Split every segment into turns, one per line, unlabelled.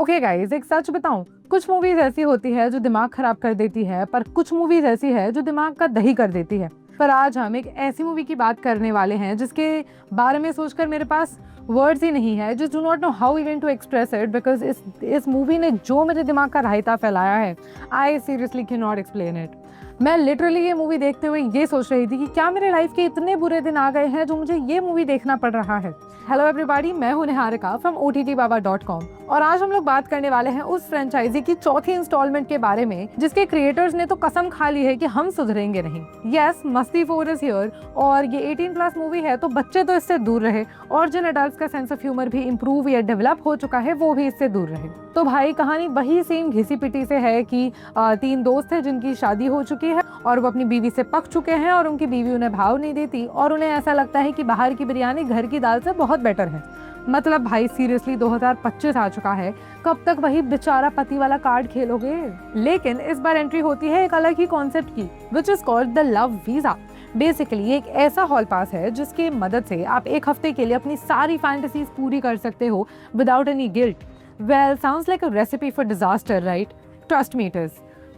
Okay guys, एक सच बताऊं, कुछ मूवीज ऐसी होती है जो दिमाग खराब कर देती है, पर कुछ मूवीज ऐसी है जो दिमाग का दही कर देती है। पर आज हम एक ऐसी मूवी की बात करने वाले हैं जिसके बारे में सोचकर मेरे पास वर्ड्स ही नहीं है। Just do not know how even to express it, because इस मूवी ने जो मेरे दिमाग का रायता फैलाया है, I seriously can not explain it. मैं लिटरली ये मूवी देखते हुए ये सोच रही थी कि क्या मेरे लाइफ के इतने बुरे दिन आ गए हैं जो मुझे ये मूवी देखना पड़ रहा है। हेलो एवरीबॉडी, मैं हूं निहारिका फ्रॉम OTTBaba.com और आज हम लोग बात करने वाले हैं उस फ्रेंचाइजी की चौथी इंस्टॉलमेंट के बारे में जिसके क्रिएटर्स ने तो कसम खा ली है कि हम सुधरेंगे नहीं। यस, मस्ती 4 इज हियर और ये 18+ मूवी है, तो बच्चे तो इससे दूर रहे और जिन एडल्ट्स का सेंस ऑफ ह्यूमर भी इंप्रूव या डेवलप हो चुका है वो भी इससे दूर रहे। तो भाई कहानी वही सेम घिसी पिटी से है कि 3 दोस्त हैं जिनकी शादी हो चुकी है और वो अपनी बीवी से पक चुके हैं और उनकी बीवी उन्हें भाव नहीं देती और उन्हें ऐसा लगता है कि बाहर की बिरयानी घर की दाल से बहुत बेटर है। मतलब भाई सीरियसली 2025 आ चुका है, कब तक वही बेचारा पति वाला कार्ड खेलोगे। लेकिन इस बार एंट्री होती है एक अलग ही कॉन्सेप्ट की, which is called the love visa. Basically एक ऐसा हॉल पास है जिसकी मदद से आप एक हफ्ते के लिए अपनी सारी फैंटेसीज पूरी कर सकते हो without any guilt. Well, sounds like a recipe for disaster, right? Trust me it is.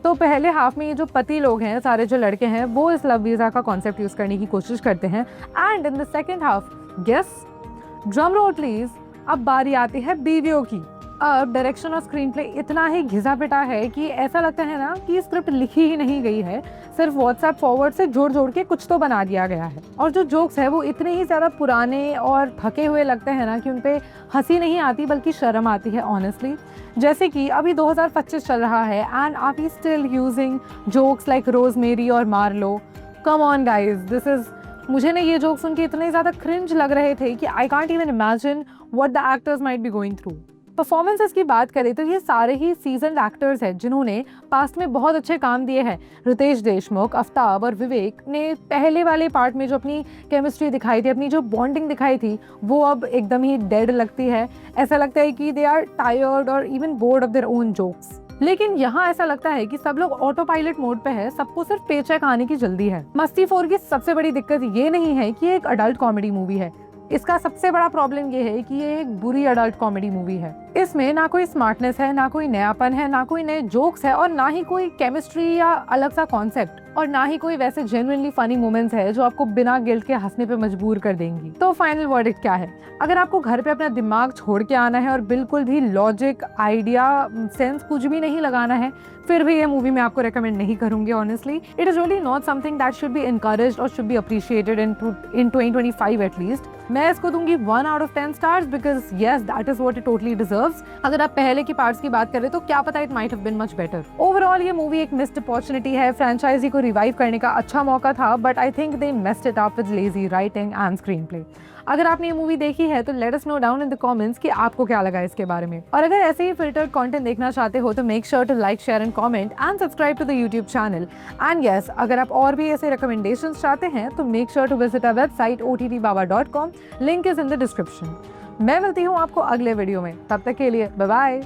तो पहले हाफ में ये जो पति लोग हैं, सारे जो लड़के हैं, वो इस लव वीजा का कॉन्सेप्ट यूज करने की कोशिश करते हैं। And in the second half, guess, drum roll please, अब बारी आती है बीवियों की। अब डायरेक्शन और स्क्रीन प्ले इतना ही घिसा पिटा है कि ऐसा लगता है ना कि स्क्रिप्ट लिखी ही नहीं गई है, सिर्फ व्हाट्सएप फॉरवर्ड से जोड़ जोड़ के कुछ तो बना दिया गया है। और जो जोक्स है वो इतने ही ज़्यादा पुराने और थके हुए लगते हैं ना कि उन पे हंसी नहीं आती बल्कि शर्म आती है ऑनेस्टली। जैसे कि अभी 2025 चल रहा है and are we still using jokes like Rosemary और Marlo. Come on guys, this is, मुझे ना ये जोक सुन के इतने ज़्यादा क्रिंज लग रहे थे कि I can't even imagine what the actors might be going through. Performances की बात करें तो ये सारे ही सीजन्ड एक्टर्स हैं जिन्होंने पास्ट में बहुत अच्छे काम दिए हैं। रितेश देशमुख, आफ्ताब और विवेक ने पहले वाले पार्ट में जो अपनी केमिस्ट्री दिखाई थी, अपनी जो बॉन्डिंग दिखाई थी, वो अब एकदम ही डेड लगती है। ऐसा लगता है कि दे आर टायर्ड और even board of their own jokes. लेकिन यहाँ ऐसा लगता है कि सब लोग ऑटो पायलट मोड पे है, सबको सिर्फ पेचेक आने की जल्दी है। मस्ती 4 की सबसे बड़ी दिक्कत ये नहीं है कि ये एक अडल्ट कॉमेडी मूवी है, इसका सबसे बड़ा प्रॉब्लम ये है कि ये एक बुरी अडल्ट कॉमेडी मूवी है। इसमें ना कोई स्मार्टनेस है, ना कोई नयापन है, ना कोई नए जोक्स है और ना ही कोई केमिस्ट्री या अलग सा कॉन्सेप्ट, और ना ही कोई वैसे जेन्युइनली फनी मोमेंट्स है जो आपको बिना गिल्ट के हंसने पे मजबूर कर देंगी। तो फाइनल वर्डिक्ट क्या है? अगर आपको घर पे अपना दिमाग छोड़ के आना है और बिल्कुल भी लॉजिक, आइडिया, सेंस कुछ भी नहीं लगाना है, फिर भी ये मूवी मैं आपको रेकमेंड नहीं करूंगी honestly. It is really not something that should be encouraged और should be appreciated in 2025 at least. मैं इसको दूंगी 1 out of 10 stars because yes, that is what it totally deserves. अगर आप पहले की पार्ट्स की बात करें तो क्या पता it might have been much better. Overall ये मूवी एक मिस्ड अपॉर्चुनिटी है, फ्रेंचाइजी को रिवाइव करने का अच्छा मौका था, but I think they messed it up with lazy writing and screenplay. अगर आपने ये मूवी देखी है तो let us know down in the comments कि आपको क्या लगा इसके बारे में। और अगर ऐसे ही फिल्टर्ड कंटेंट देखना चाहते हो तो make sure to like, share and comment and subscribe to the YouTube channel. And yes, अगर आप और भी ऐसे रिकमेंडेशंस चाहते हैं तो make sure to visit our website OTTBaba.com, link is in the description. मैं मिलती हूँ आपको अगले वीडियो में, तब तक के लिए बाय बाय।